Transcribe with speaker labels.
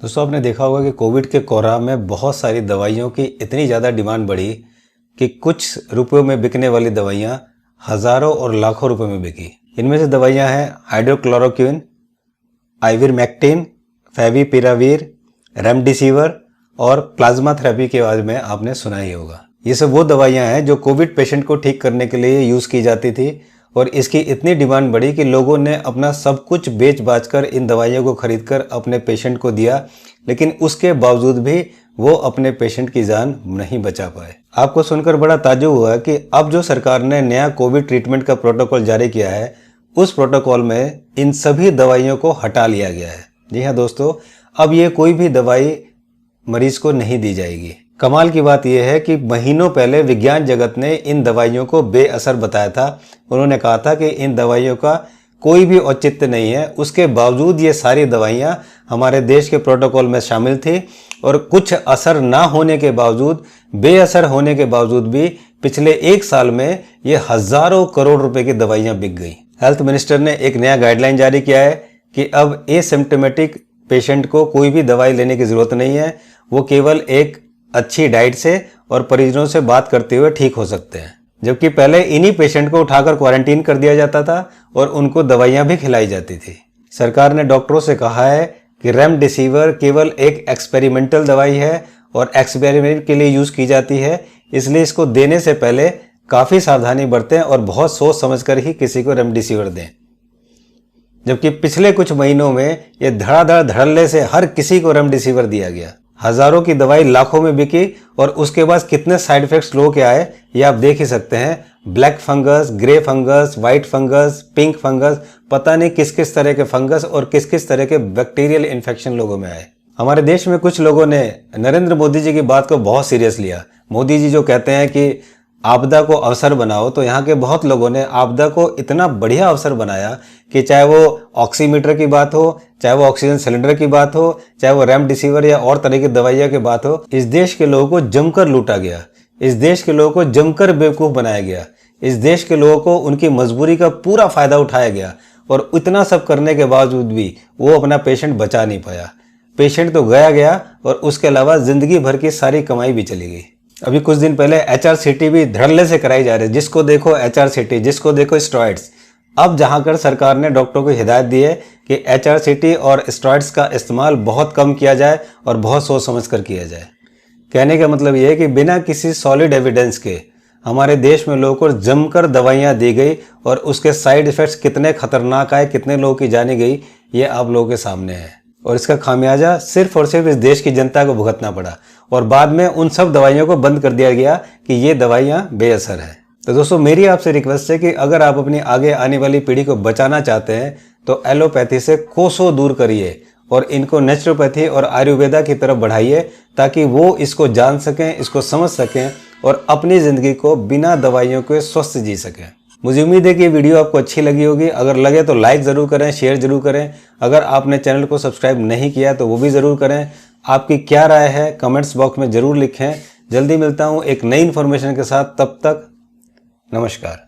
Speaker 1: दोस्तों आपने देखा होगा कि कोविड के कोरोना में बहुत सारी दवाइयों की इतनी ज़्यादा डिमांड बढ़ी कि कुछ रुपयों में बिकने वाली दवाइयाँ हज़ारों और लाखों रुपए में बिकी। इनमें से दवाइयाँ हैं हाइड्रोक्लोरोक्विन, आइवरमेक्टिन, फेविपिरावीर, रेमडेसिविर और प्लाज्मा थेरेपी के बारे में आपने सुना ही होगा। ये सब वो दवाइयाँ हैं जो कोविड पेशेंट को ठीक करने के लिए यूज़ की जाती थी और इसकी इतनी डिमांड बढ़ी कि लोगों ने अपना सब कुछ बेच बाच कर इन दवाइयों को खरीदकर अपने पेशेंट को दिया, लेकिन उसके बावजूद भी वो अपने पेशेंट की जान नहीं बचा पाए। आपको सुनकर बड़ा ताज्जुब हुआ कि अब जो सरकार ने नया कोविड ट्रीटमेंट का प्रोटोकॉल जारी किया है, उस प्रोटोकॉल में इन सभी दवाइयों को हटा लिया गया है। जी हाँ दोस्तों, अब ये कोई भी दवाई मरीज को नहीं दी जाएगी। कमाल की बात यह है कि महीनों पहले विज्ञान जगत ने इन दवाइयों को बेअसर बताया था। उन्होंने कहा था कि इन दवाइयों का कोई भी औचित्य नहीं है। उसके बावजूद ये सारी दवाइयाँ हमारे देश के प्रोटोकॉल में शामिल थी और कुछ असर ना होने के बावजूद, बेअसर होने के बावजूद भी पिछले एक साल में ये हज़ारों करोड़ रुपए की दवाइयाँ बिक गई। हेल्थ मिनिस्टर ने एक नया गाइडलाइन जारी किया है कि अब एसिम्प्टोमेटिक पेशेंट को कोई भी दवाई लेने की ज़रूरत नहीं है। वो केवल एक अच्छी डाइट से और परिजनों से बात करते हुए ठीक हो सकते हैं। जबकि पहले इन्हीं पेशेंट को उठाकर क्वारंटीन कर दिया जाता था और उनको दवाइयां भी खिलाई जाती थी। सरकार ने डॉक्टरों से कहा है कि रेमडेसिविर केवल एक एक्सपेरिमेंटल दवाई है और एक्सपेरिमेंट के लिए यूज़ की जाती है, इसलिए इसको देने से पहले काफ़ी सावधानी बरतें और बहुत सोच समझकर ही किसी को रेमडेसिविर दें। जबकि पिछले कुछ महीनों में ये धड़ाधड़ धड़ल्ले से हर किसी को रेमडेसिविर दिया गया। हज़ारों की दवाई लाखों में बिकी और उसके बाद कितने साइड इफेक्ट्स लोगों के आए ये आप देख ही सकते हैं। Black fungus, grey fungus, white fungus, pink fungus, पता नहीं किस किस तरह के फंगस और किस किस तरह के बैक्टीरियल इन्फेक्शन लोगों में आए। हमारे देश में कुछ लोगों ने नरेंद्र मोदी जी की बात को बहुत सीरियस लिया। मोदी जी जो कहते हैं कि आपदा को अवसर बनाओ, तो यहाँ के बहुत लोगों ने आपदा को इतना बढ़िया अवसर बनाया कि चाहे वो ऑक्सीमीटर की बात हो, चाहे वो ऑक्सीजन सिलेंडर की बात हो, चाहे वो रेमडेसिविर या और तरह की दवाइयाँ की बात हो, इस देश के लोगों को जमकर लूटा गया। इस देश के लोगों को जमकर बेवकूफ़ बनाया गया। इस देश के लोगों को उनकी मजबूरी का पूरा फायदा उठाया गया और इतना सब करने के बावजूद भी वो अपना पेशेंट बचा नहीं पाया। पेशेंट तो गया और उसके अलावा जिंदगी भर की सारी कमाई भी चली गई। अभी कुछ दिन पहले HRCT भी धड़ल्ले से कराई जा रही है। जिसको देखो HRCT, जिसको देखो स्टेरॉइड्स। अब जहां कर सरकार ने डॉक्टरों को हिदायत दी है कि HRCT और स्टेरॉइड्स का इस्तेमाल बहुत कम किया जाए और बहुत सोच समझ कर किया जाए। कहने का मतलब ये है कि बिना किसी सॉलिड एविडेंस के हमारे देश में लोगों को जमकर दवाइयाँ दी गई और उसके साइड इफ़ेक्ट्स कितने खतरनाक आए, कितने लोगों की जानी गई, ये आप लोगों के सामने है। और इसका खामियाजा सिर्फ और सिर्फ इस देश की जनता को भुगतना पड़ा और बाद में उन सब दवाइयों को बंद कर दिया गया कि ये दवाइयाँ बेअसर है। तो दोस्तों मेरी आपसे रिक्वेस्ट है कि अगर आप अपनी आगे आने वाली पीढ़ी को बचाना चाहते हैं तो एलोपैथी से कोसों दूर करिए और इनको नेचुरोपैथी और आयुर्वेदा की तरफ बढ़ाइए ताकि वो इसको जान सकें, इसको समझ सकें और अपनी ज़िंदगी को बिना दवाइयों के स्वस्थ जी सकें। मुझे उम्मीद है कि ये वीडियो आपको अच्छी लगी होगी। अगर लगे तो लाइक ज़रूर करें, शेयर ज़रूर करें। अगर आपने चैनल को सब्सक्राइब नहीं किया तो वो भी ज़रूर करें। आपकी क्या राय है कमेंट्स बॉक्स में ज़रूर लिखें। जल्दी मिलता हूँ एक नई इन्फॉर्मेशन के साथ। तब तक नमस्कार।